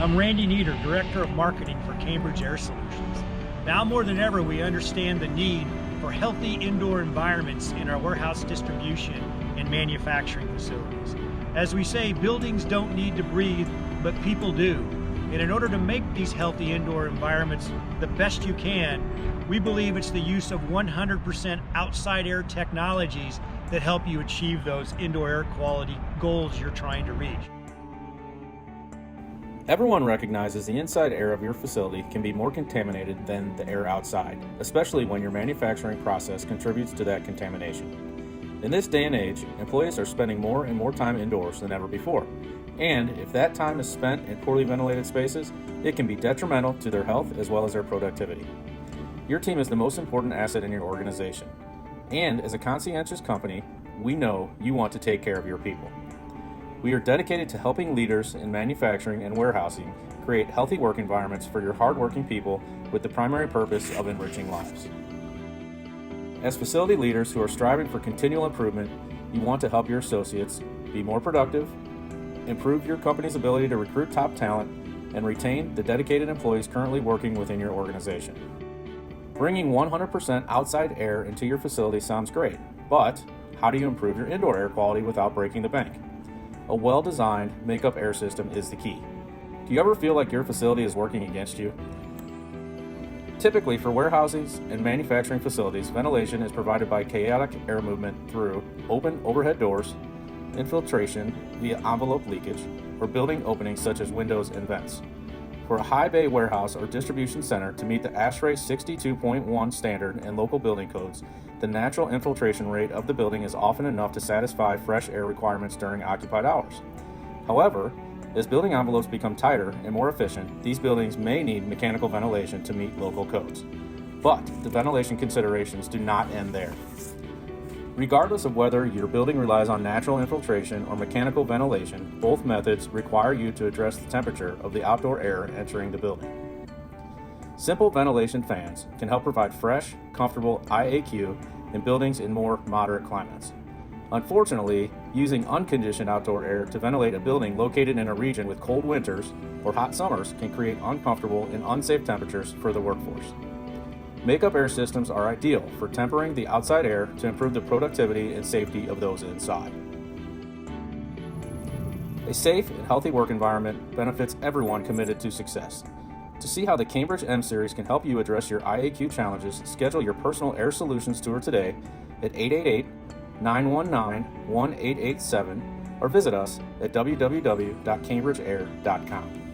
I'm Randy Nieder, Director of Marketing for Cambridge Air Solutions. Now more than ever, we understand the need for healthy indoor environments in our warehouse distribution and manufacturing facilities. As we say, buildings don't need to breathe, but people do. And in order to make these healthy indoor environments the best you can, we believe it's the use of 100% outside air technologies that help you achieve those indoor air quality goals you're trying to reach. Everyone recognizes the inside air of your facility can be more contaminated than the air outside, especially when your manufacturing process contributes to that contamination. In this day and age, employees are spending more and more time indoors than ever before. And if that time is spent in poorly ventilated spaces, it can be detrimental to their health as well as their productivity. Your team is the most important asset in your organization. And as a conscientious company, we know you want to take care of your people. We are dedicated to helping leaders in manufacturing and warehousing create healthy work environments for your hardworking people with the primary purpose of enriching lives. As facility leaders who are striving for continual improvement, you want to help your associates be more productive, improve your company's ability to recruit top talent, and retain the dedicated employees currently working within your organization. Bringing 100% outside air into your facility sounds great, but how do you improve your indoor air quality without breaking the bank? A well-designed make-up air system is the key. Do you ever feel like your facility is working against you? Typically, for warehouses and manufacturing facilities, ventilation is provided by chaotic air movement through open overhead doors, infiltration via envelope leakage, or building openings such as windows and vents. For a high bay warehouse or distribution center to meet the ASHRAE 62.1 standard and local building codes, the natural infiltration rate of the building is often enough to satisfy fresh air requirements during occupied hours. However, as building envelopes become tighter and more efficient, these buildings may need mechanical ventilation to meet local codes. But the ventilation considerations do not end there. Regardless of whether your building relies on natural infiltration or mechanical ventilation, both methods require you to address the temperature of the outdoor air entering the building. Simple ventilation fans can help provide fresh, comfortable IAQ in buildings in more moderate climates. Unfortunately, using unconditioned outdoor air to ventilate a building located in a region with cold winters or hot summers can create uncomfortable and unsafe temperatures for the workforce. Make-up air systems are ideal for tempering the outside air to improve the productivity and safety of those inside. A safe and healthy work environment benefits everyone committed to success. To see how the Cambridge M Series can help you address your IAQ challenges, schedule your personal Air Solutions tour today at 888-919-1887 or visit us at www.cambridgeair.com.